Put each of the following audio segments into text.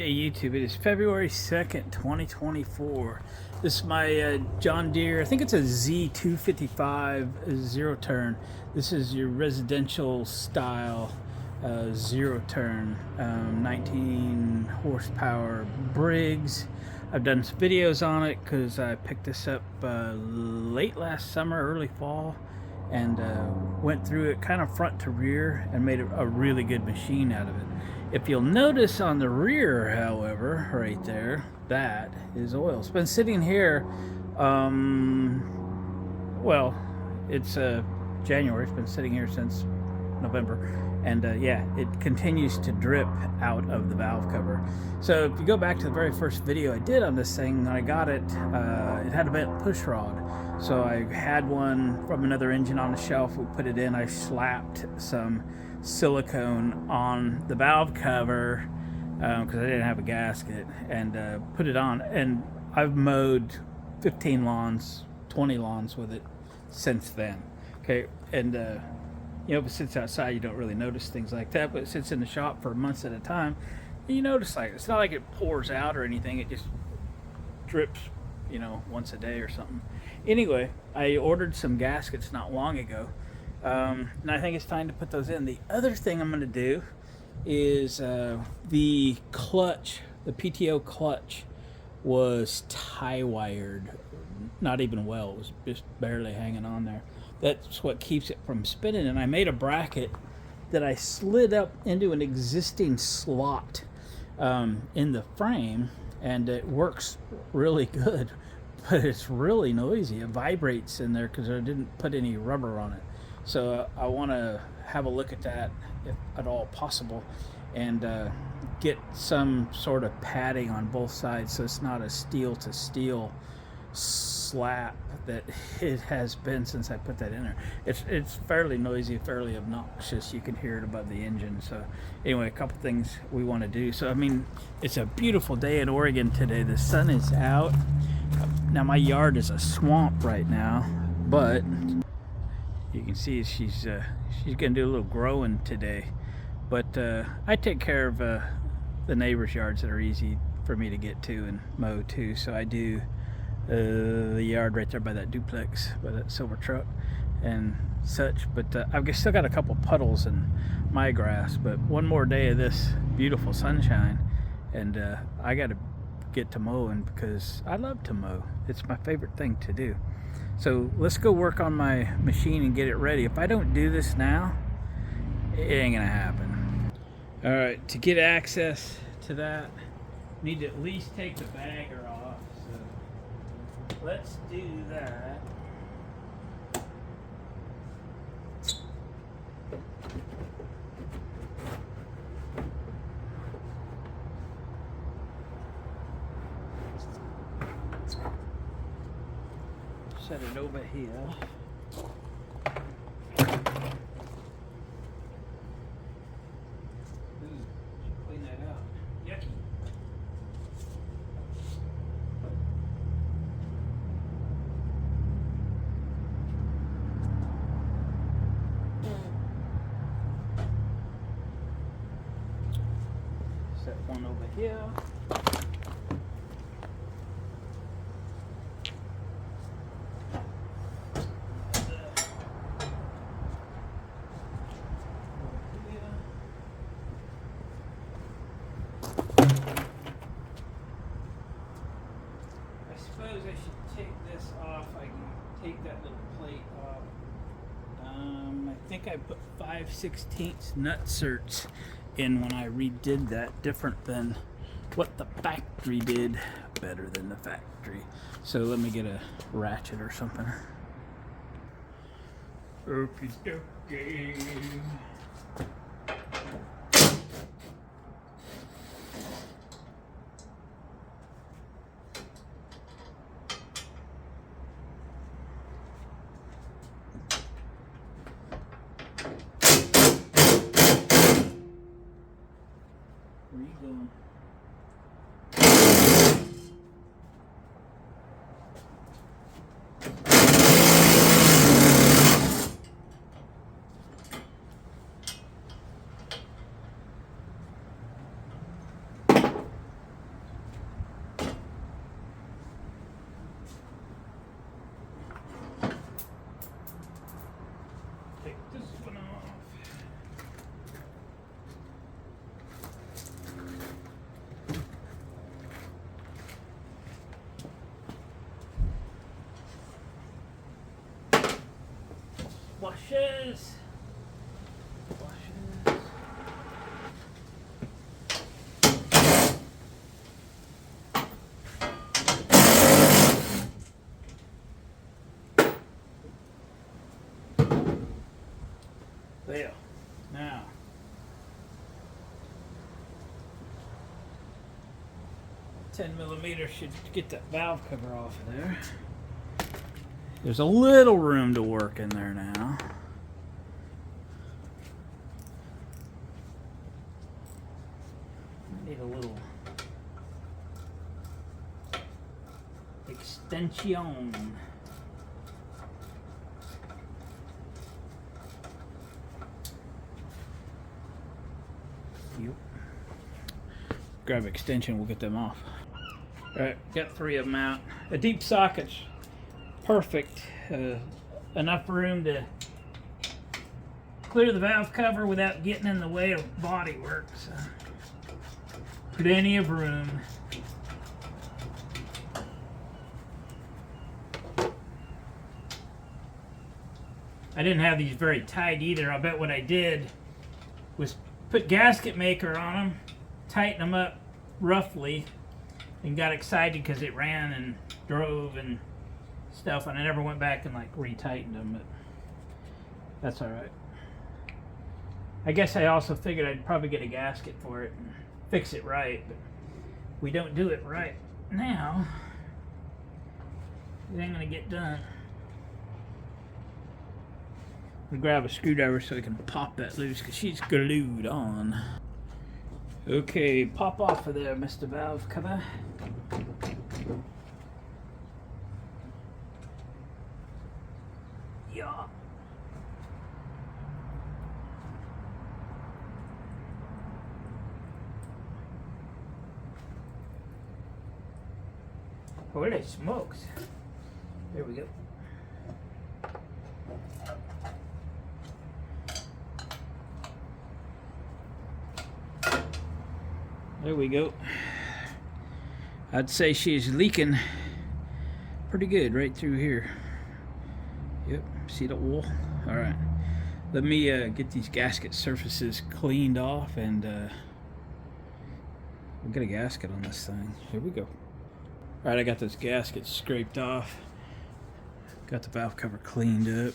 Hey YouTube, it is February 2nd, 2024. This is my John Deere, I think it's a Z225 zero turn. This is your residential style zero turn, 19 horsepower Briggs. I've done some videos on it because I picked this up late last summer, early fall, and went through it kind of front to rear and made a really good machine out of it. If you'll notice on the rear, however, right there, that is oil. It's been sitting here, well, it's January. It's been sitting here since November. And yeah, it continues to drip out of the valve cover. So if you go back to the very first video I did on this thing, when I got it, it had a bent push rod. So I had one from another engine on the shelf. We put it in. I slapped some silicone on the valve cover because I didn't have a gasket, and put it on. And I've mowed 15 lawns, 20 lawns with it since then. Okay, and you know, if it sits outside, you don't really notice things like that, but it sits in the shop for months at a time, and you notice, like, it's not like it pours out or anything. It just drips, you know, once a day or something. Anyway, I ordered some gaskets not long ago, and I think it's time to put those in. The other thing I'm going to do is the clutch, the PTO clutch, was tie wired, not even well. It was just barely hanging on there. That's what keeps it from spinning. And I made a bracket that I slid up into an existing slot in the frame, and it works really good, but it's really noisy. It vibrates in there because I didn't put any rubber on it. So I want to have a look at that, if at all possible, and get some sort of padding on both sides so it's not a steel to steel slap that it has been since I put that in there. It's fairly noisy, fairly obnoxious. You can hear it above the engine. So anyway, a couple things we want to do. So I mean, it's a beautiful day in Oregon today. The sun is out. Now my yard is a swamp right now, but you can see she's gonna do a little growing today. But I take care of the neighbors' yards that are easy for me to get to and mow too. So I do the yard right there by that duplex, by that silver truck and such. But I've still got a couple puddles in my grass. But one more day of this beautiful sunshine, and I got to get to mowing because I love to mow. It's my favorite thing to do. So let's go work on my machine and get it ready. If I don't do this now, it ain't gonna happen. All right, to get access to that, need to at least take the bagger off. So let's do that. Set it over here. Clean that out. Yep. Set one over here. I suppose I should take this off. I can take that little plate off. I think I put 5/16 nut certs in when I redid that, different than what the factory did, better than the factory. So let me get a ratchet or something. Okie dokie. Where you going? washes. There. Now, $10mm should get that valve cover off of there. There's a little room to work in there now. I need a little extension. Yep. Grab extension, we'll get them off. Alright, got 3 of them out. A deep socket's perfect. Enough room to clear the valve cover without getting in the way of body work. So plenty of room. I didn't have these very tight either. I bet what I did was put gasket maker on them, tighten them up roughly, and got excited because it ran and drove and stuff, and I never went back and like retightened them, but that's all right. I guess I also figured I'd probably get a gasket for it and fix it right, but we don't do it right now, it ain't gonna get done. I'm gonna grab a screwdriver so I can pop that loose because she's glued on. Okay, pop off of there, Mr. Valve Cover. Yeah. Holy smokes. There we go. There we go. I'd say she's leaking pretty good right through here. Yep, see the wool? Alright. Let me get these gasket surfaces cleaned off and we'll get a gasket on this thing. Here we go. Alright, I got those gaskets scraped off. Got the valve cover cleaned up.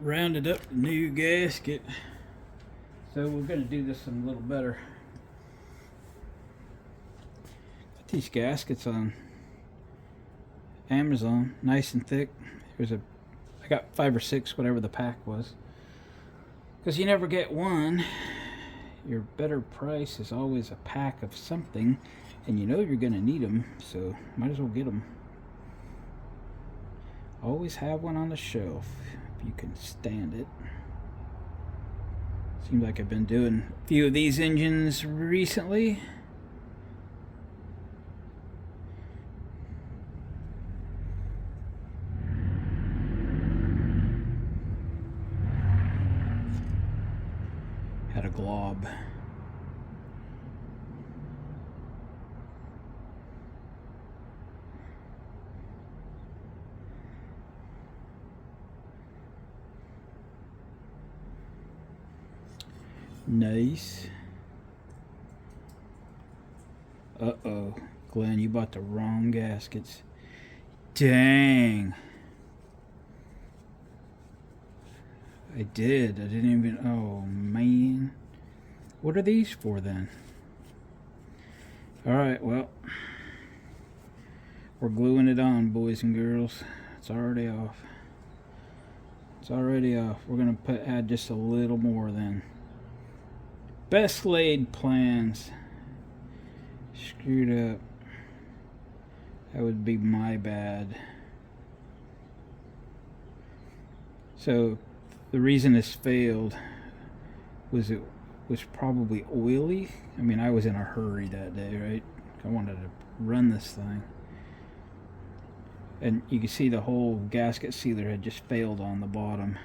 Rounded up the new gasket. So we're going to do this one a little better. Got these gaskets on Amazon, nice and thick. I got 5 or 6, whatever the pack was. Because you never get one. Your better price is always a pack of something, and you know you're going to need them, so might as well get them. Always have one on the shelf if you can stand it. Seems like I've been doing a few of these engines recently. Had a glob. Nice. Uh-oh. Glenn, you bought the wrong gaskets. Dang. I did. I didn't even... Oh, man. What are these for, then? Alright, well. We're gluing it on, boys and girls. It's already off. It's already off. We're going to add just a little more, then. Best laid plans. Screwed up. That would be my bad. So the reason this failed was it was probably oily. I mean, I was in a hurry that day, right? I wanted to run this thing. And you can see the whole gasket sealer had just failed on the bottom.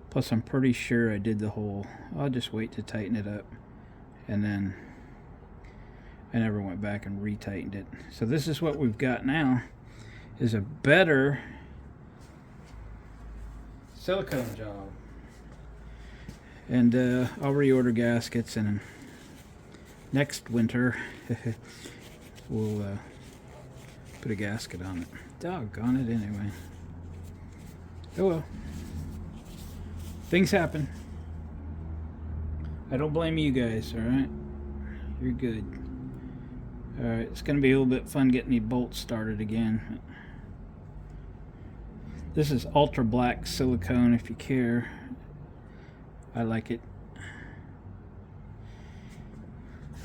Plus, I'm pretty sure I did the whole... I'll just wait to tighten it up. And then I never went back and retightened it. So this is what we've got now. Is a better silicone job. And I'll reorder gaskets, and next winter we'll put a gasket on it. Doggone it anyway. Oh well. Things happen. I don't blame you guys, alright? You're good. Alright, it's going to be a little bit fun getting the bolts started again. This is ultra black silicone if you care. I like it.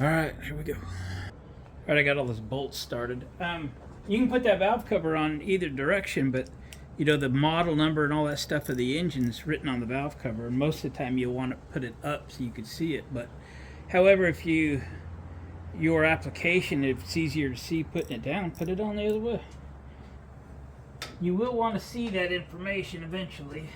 Alright, here we go. Alright, I got all those bolts started. You can put that valve cover on either direction, but you know, the model number and all that stuff of the engine's written on the valve cover, and most of the time you'll want to put it up so you can see it. But however, if your application, if it's easier to see putting it down, put it on the other way. You will want to see that information eventually.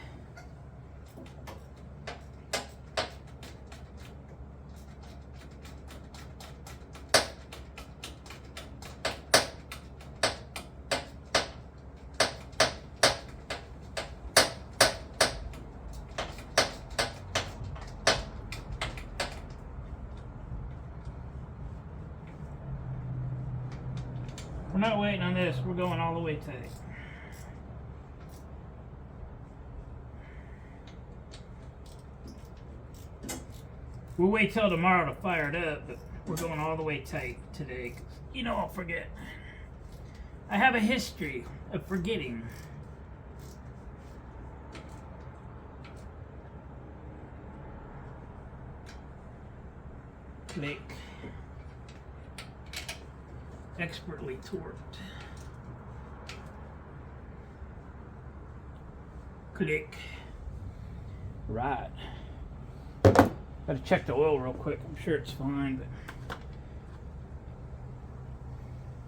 We're not waiting on this, we're going all the way tight. We'll wait till tomorrow to fire it up, but we're going all the way tight today. You know I'll forget. I have a history of forgetting. Click. Expertly torqued. Click. Right. Gotta check the oil real quick. I'm sure it's fine, but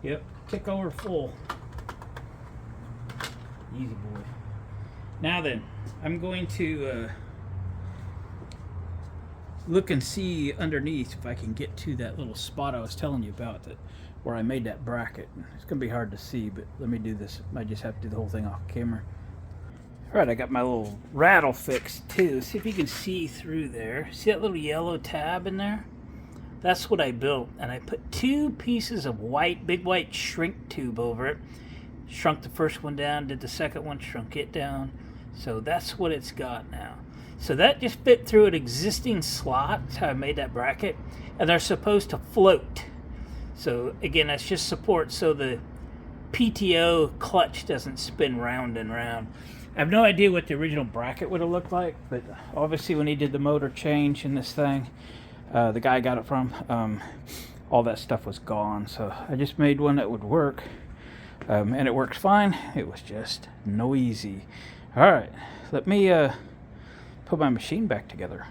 yep, tick over full. Easy boy. Now then, I'm going to look and see underneath if I can get to that little spot I was telling you about, that where I made that bracket. It's gonna be hard to see, but let me do this. I just have to do the whole thing off camera. All right, I got my little rattle fixed too. See if you can see through there. See that little yellow tab in there? That's what I built, and I put 2 pieces of white, big white shrink tube over it. Shrunk the first one down, did the second one, shrunk it down. So that's what it's got now. So that just fit through an existing slot. That's how I made that bracket, and they're supposed to float. So again, that's just support so the PTO clutch doesn't spin round and round. I have no idea what the original bracket would have looked like, but obviously when he did the motor change in this thing, the guy I got it from, all that stuff was gone. So I just made one that would work, and it works fine. It was just noisy. All right, let me put my machine back together.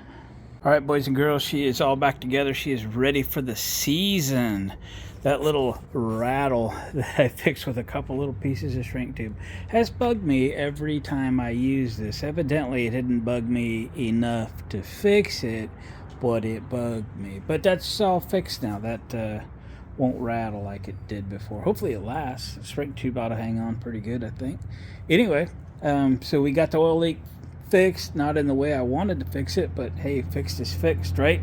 All right, boys and girls, she is all back together. She is ready for the season. That little rattle that I fixed with a couple little pieces of shrink tube has bugged me every time I use this. Evidently, it didn't bug me enough to fix it, but it bugged me. But that's all fixed now. That won't rattle like it did before. Hopefully it lasts. The shrink tube ought to hang on pretty good, I think. Anyway, so we got the oil leak fixed, not in the way I wanted to fix it, but hey, fixed is fixed, right?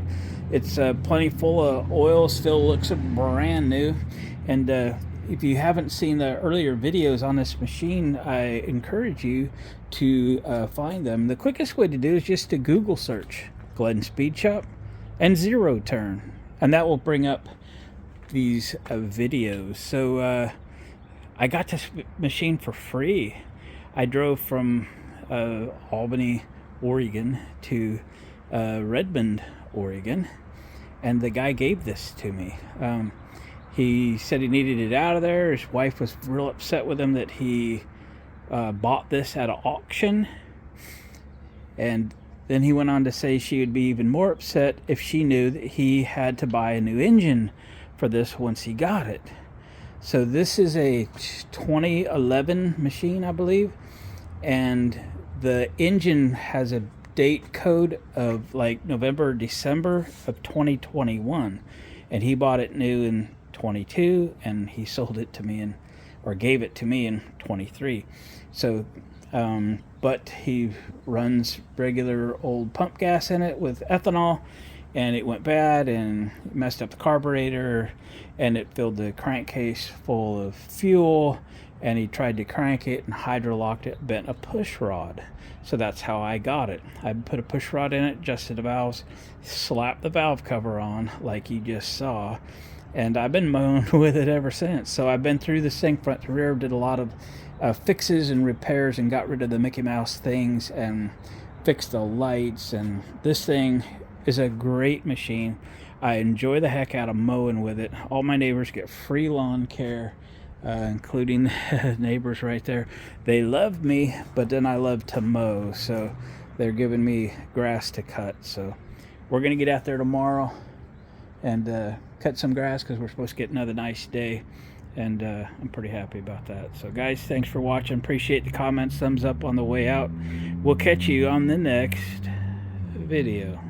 It's plenty full of oil, still looks brand new. And if you haven't seen the earlier videos on this machine, I encourage you to find them. The quickest way to do is just to Google search Glen Speed Shop and zero turn, and that will bring up these videos. So I got this machine for free. I drove from Albany, Oregon to Redmond, Oregon, and the guy gave this to me. He said he needed it out of there. His wife was real upset with him that he bought this at an auction, and then he went on to say she would be even more upset if she knew that he had to buy a new engine for this once he got it. So this is a 2011 machine, I believe, and the engine has a date code of like November or December of 2021, and he bought it new in 22, and he sold it to me or gave it to me in 23. So but he runs regular old pump gas in it with ethanol, and it went bad and messed up the carburetor, and it filled the crankcase full of fuel, and he tried to crank it and hydrolocked it, bent a push rod. So that's how I got it. I put a push rod in it, adjusted the valves, slapped the valve cover on like you just saw, and I've been mowing with it ever since. So I've been through this thing front to rear, did a lot of fixes and repairs, and got rid of the Mickey Mouse things and fixed the lights. And this thing is a great machine. I enjoy the heck out of mowing with it. All my neighbors get free lawn care, including the neighbors right there. They love me, but then I love to mow, so they're giving me grass to cut. So we're gonna get out there tomorrow and cut some grass, because we're supposed to get another nice day, and I'm pretty happy about that. So guys, thanks for watching. Appreciate the comments, thumbs up on the way out. We'll catch you on the next video.